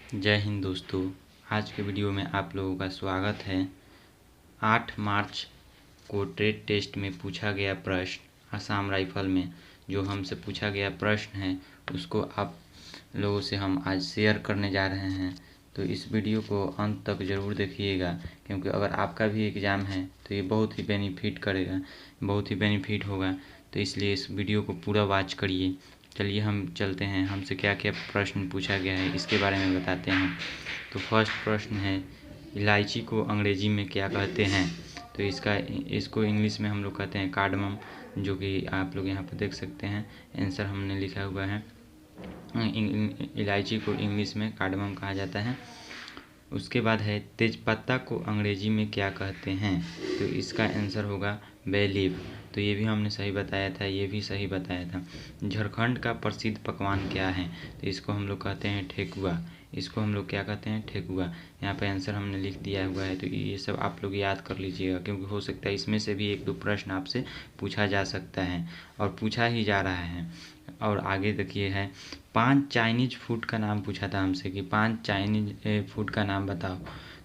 जय हिंद दोस्तों। आज के वीडियो में आप लोगों का स्वागत है। 8 मार्च को ट्रेड टेस्ट में पूछा गया प्रश्न असम राइफल में जो हमसे पूछा गया प्रश्न है उसको आप लोगों से हम आज शेयर करने जा रहे हैं। तो इस वीडियो को अंत तक ज़रूर देखिएगा, क्योंकि अगर आपका भी एग्ज़ाम है तो ये बहुत ही बेनिफिट करेगा, बहुत ही बेनिफिट होगा। तो इसलिए इस वीडियो को पूरा वॉच करिए। चलिए हम चलते हैं, हमसे क्या क्या प्रश्न पूछा गया है इसके बारे में बताते हैं। तो फर्स्ट प्रश्न है, इलायची को अंग्रेजी में क्या कहते हैं? तो इसको इंग्लिश में हम लोग कहते हैं कार्डमम, जो कि आप लोग यहाँ पर देख सकते हैं। आंसर हमने लिखा हुआ है, इलायची को इंग्लिश में कार्डमम कहा जाता है। उसके बाद है, तेजपत्ता को अंग्रेजी में क्या कहते हैं? तो इसका आंसर होगा बे लीफ। तो ये भी हमने सही बताया था, ये भी सही बताया था। झारखंड का प्रसिद्ध पकवान क्या है? तो इसको हम लोग कहते हैं ठेकुआ। इसको हम लोग क्या कहते हैं? ठेकुआ। यहाँ पे आंसर हमने लिख दिया हुआ है। तो ये सब आप लोग याद कर लीजिएगा, क्योंकि हो सकता है इसमें से भी एक दो प्रश्न आपसे पूछा जा सकता है और पूछा ही जा रहा है। और आगे देखिए है, 5 चाइनीज फूड का नाम पूछा था हमसे कि 5 चाइनीज फूड का नाम बताओ।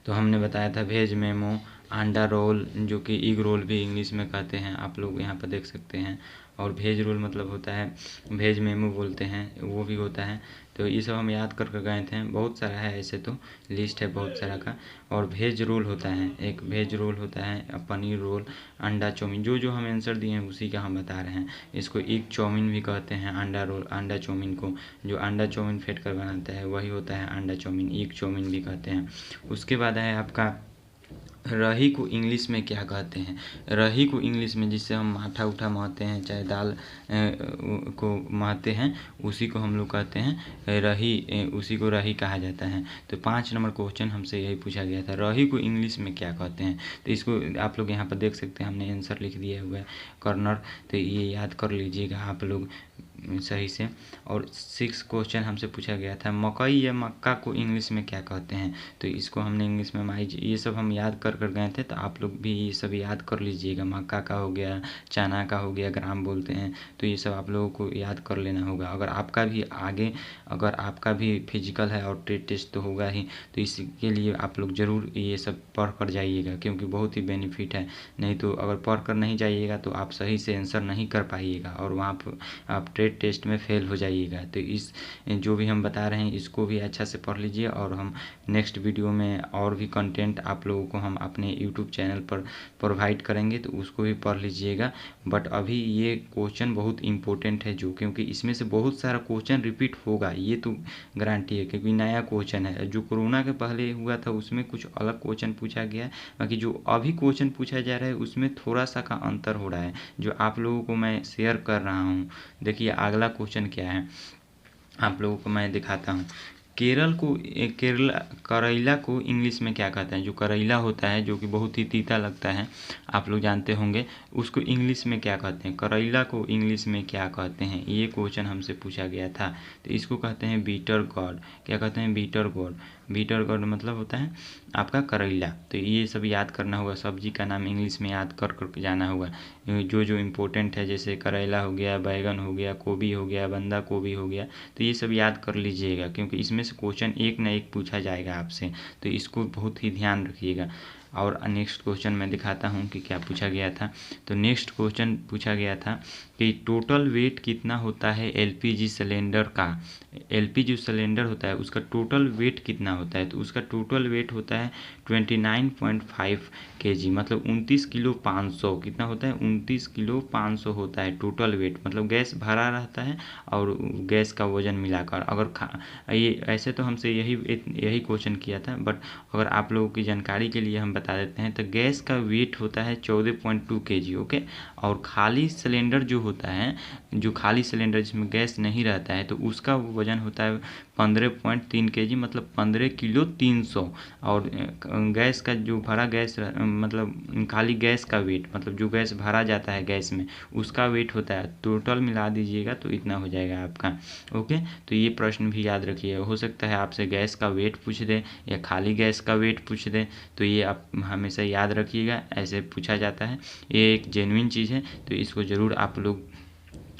तो हमने बताया था वेज मेमो, अंडा रोल, जो कि इग रोल भी इंग्लिश में कहते हैं, आप लोग यहाँ पर देख सकते हैं। और वेज रोल मतलब होता है, वेज मेमो बोलते हैं, वो भी होता है। तो ये सब हम याद कर गए थे। बहुत सारा है, ऐसे तो लिस्ट है बहुत सारा का। और वेज रोल होता है, एक वेज रोल होता है, पनीर रोल, अंडा चाउमीन, जो जो हम आंसर दिए हैं उसी का हम बता रहे हैं। इसको एग चाउमीन भी कहते हैं, अंडा रोल, अंडा चाउमीन को, जो अंडा चाउमीन फेंट कर बनाता है वही होता है अंडा चाउमीन, एग चाउमीन भी कहते हैं। उसके बाद है आपका, रही को इंग्लिश में क्या कहते हैं? रही को इंग्लिश में, जिससे हम आटा उठा महते हैं, चाहे दाल को महते हैं, उसी को हम लोग कहते हैं रही, उसी को रही कहा जाता है। तो 5 नंबर क्वेश्चन हमसे यही पूछा गया था, रही को इंग्लिश में क्या कहते हैं? तो इसको आप लोग यहाँ पर देख सकते हैं, हमने आंसर लिख दिया हुआ है कॉर्नर। तो ये याद कर लीजिएगा आप लोग सही से। और 6 क्वेश्चन हमसे पूछा गया था, मकई या मक्का को इंग्लिश में क्या कहते हैं? तो इसको हमने इंग्लिश में माइज, ये सब हम याद कर गए थे। तो आप लोग भी ये सब याद कर लीजिएगा, मक्का का हो गया, चना का हो गया, ग्राम बोलते हैं। तो ये सब आप लोगों को याद कर लेना होगा। अगर आपका भी आगे, अगर आपका भी फिजिकल है और ट्रेड टेस्ट तो होगा ही, तो इसके लिए आप लोग ज़रूर ये सब पढ़ कर जाइएगा, क्योंकि बहुत ही बेनिफिट है। नहीं तो अगर पढ़ कर नहीं जाइएगा तो आप सही से आंसर नहीं कर पाइएगा और वहाँ पर आप ट्रेड टेस्ट में फेल हो जाइएगा। तो इस जो भी हम बता रहे हैं इसको भी अच्छा से पढ़ लीजिए, और हम नेक्स्ट वीडियो में और भी कंटेंट आप लोगों को हम अपने यूट्यूब चैनल पर प्रोवाइड करेंगे, तो उसको भी पढ़ लीजिएगा। बट अभी ये क्वेश्चन बहुत इंपॉर्टेंट है, जो क्योंकि इसमें से बहुत सारा क्वेश्चन रिपीट होगा, ये तो गारंटी है, क्योंकि नया क्वेश्चन है। जो कोरोना के पहले हुआ था उसमें कुछ अलग क्वेश्चन पूछा गया है, बाकी जो अभी क्वेश्चन पूछा जा रहा है उसमें थोड़ा सा का अंतर हो रहा है, जो आप लोगों को मैं शेयर कर रहा हूँ। देखिए अगला क्वेश्चन क्या है, आप लोगों को मैं दिखाता हूँ। करेला को इंग्लिश में क्या कहते हैं? जो करेला होता है, जो कि बहुत ही तीता लगता है, आप लोग जानते होंगे, उसको इंग्लिश में क्या कहते हैं? करेला को इंग्लिश में क्या कहते हैं? ये क्वेश्चन हमसे पूछा गया था। तो इसको कहते हैं बीटर गॉर्ड। क्या कहते हैं? Beater guard. बीटर गॉर्ड मतलब होता है आपका करेला। तो ये सब याद करना होगा, सब्जी का नाम इंग्लिश में याद कर जाना होगा, जो जो इम्पोर्टेंट है, जैसे करेला हो गया, बैगन हो गया, गोभी हो गया, बंदा गोभी हो गया। तो ये सब याद कर लीजिएगा, क्योंकि इसमें से क्वेश्चन एक ना एक पूछा जाएगा आपसे, तो इसको बहुत ही ध्यान रखिएगा। और नेक्स्ट क्वेश्चन मैं दिखाता हूँ कि क्या पूछा गया था। तो नेक्स्ट क्वेश्चन पूछा गया था कि टोटल वेट कितना होता है एलपीजी सिलेंडर का? एलपीजी सिलेंडर होता है उसका टोटल वेट कितना होता है? तो उसका टोटल वेट होता है 29.5 kg, मतलब 29 किलो 500। कितना होता है? 29 किलो 500 होता है टोटल वेट, मतलब गैस भरा रहता है और गैस का वजन मिलाकर। अगर ये ऐसे तो हमसे यही क्वेश्चन किया था, बट अगर आप लोगों की जानकारी के लिए हम बता देते हैं, तो गैस का वेट होता है 14.2 kg, ओके। और खाली सिलेंडर जो होता है, जो खाली सिलेंडर जिसमें गैस नहीं रहता है, तो उसका वजन होता है 15.3 kg, मतलब 15 किलो 300। और गैस का जो भरा गैस मतलब खाली गैस का वेट, मतलब जो गैस भरा जाता है गैस में, उसका वेट होता है, टोटल मिला दीजिएगा तो इतना हो जाएगा आपका, ओके। तो ये प्रश्न भी याद रखिए, हो सकता है आपसे गैस का वेट पूछ दे या खाली गैस का वेट पूछ दे, तो ये आप हमेशा याद रखिएगा, ऐसे पूछा जाता है। ये एक जेन्युइन चीज़ है, तो इसको ज़रूर आप लोग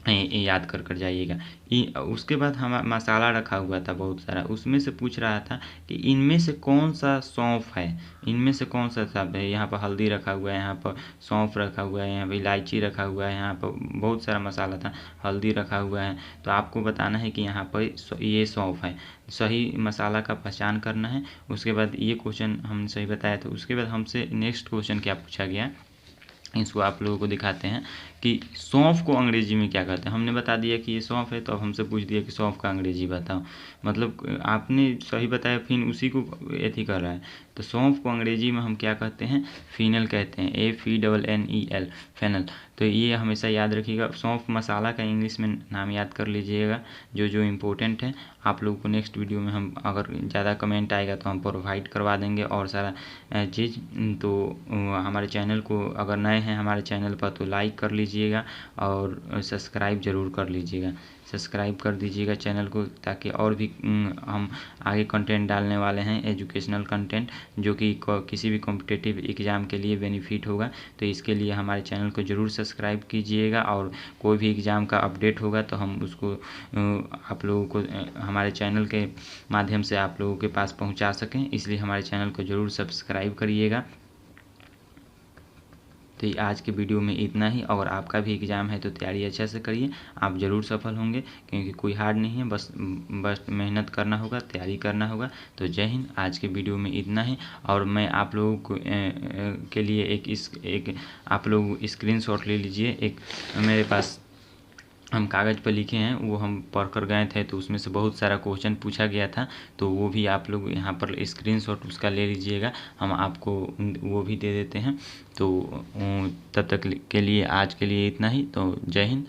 याद कर जाइएगा। उसके बाद हम मसाला रखा हुआ था बहुत सारा, उसमें से पूछ रहा था कि इनमें से कौन सा सौंफ है, इनमें से कौन सा था। यहाँ पर हल्दी रखा हुआ है, यहाँ पर सौंफ रखा हुआ है, यहाँ पर इलायची रखा हुआ है, यहाँ पर बहुत सारा मसाला था, हल्दी रखा हुआ है। तो आपको बताना है कि यहाँ पर ये सौंफ है, सही मसाला का पहचान करना है। उसके बाद ये क्वेश्चन हमने सही बताया था। उसके बाद हमसे नेक्स्ट क्वेश्चन क्या पूछा गया, इसको आप लोगों को दिखाते हैं कि सौंफ को अंग्रेजी में क्या कहते हैं। हमने बता दिया कि ये सौंफ है, तो अब हमसे पूछ दिया कि सौंफ का अंग्रेजी बताओ। मतलब आपने सही बताया, फिर उसी को एथी कर रहा है। तो सौंफ को अंग्रेजी में हम क्या कहते हैं, फ़ीनल कहते हैं, FENNEL, फेनल। तो ये हमेशा याद रखिएगा। सौंफ मसाला का इंग्लिश में नाम याद कर लीजिएगा, जो इम्पोर्टेंट है। आप लोगों को नेक्स्ट वीडियो में हम अगर ज़्यादा कमेंट आएगा तो हम प्रोवाइड करवा देंगे और सारा चीज़। तो हमारे चैनल को अगर नए हैं हमारे चैनल पर तो लाइक कर लीजिएगा और सब्सक्राइब ज़रूर कर लीजिएगा, सब्सक्राइब कर दीजिएगा चैनल को, ताकि और भी हम आगे कंटेंट डालने वाले हैं, एजुकेशनल कंटेंट, जो कि किसी भी कॉम्पिटिटिव एग्ज़ाम के लिए बेनिफिट होगा। तो इसके लिए हमारे चैनल को ज़रूर सब्सक्राइब कीजिएगा, और कोई भी एग्ज़ाम का अपडेट होगा तो हम उसको आप लोगों को हमारे चैनल के माध्यम से आप लोगों के पास पहुंचा सकें, इसलिए हमारे चैनल को ज़रूर सब्सक्राइब करिएगा। तो आज के वीडियो में इतना ही। और आपका भी एग्ज़ाम है तो तैयारी अच्छा से करिए, आप ज़रूर सफल होंगे, क्योंकि कोई हार्ड नहीं है, बस मेहनत करना होगा, तैयारी करना होगा। तो जय हिंद। आज के वीडियो में इतना ही। और मैं आप लोगों को के लिए एक आप लोग स्क्रीनशॉट ले लीजिए। एक मेरे पास हम कागज़ पर लिखे हैं, वो हम पढ़ कर गए थे, तो उसमें से बहुत सारा क्वेश्चन पूछा गया था, तो वो भी आप लोग यहाँ पर स्क्रीनशॉट उसका ले लीजिएगा, हम आपको वो भी दे देते हैं। तो तब तक के लिए आज के लिए इतना ही। तो जय हिंद।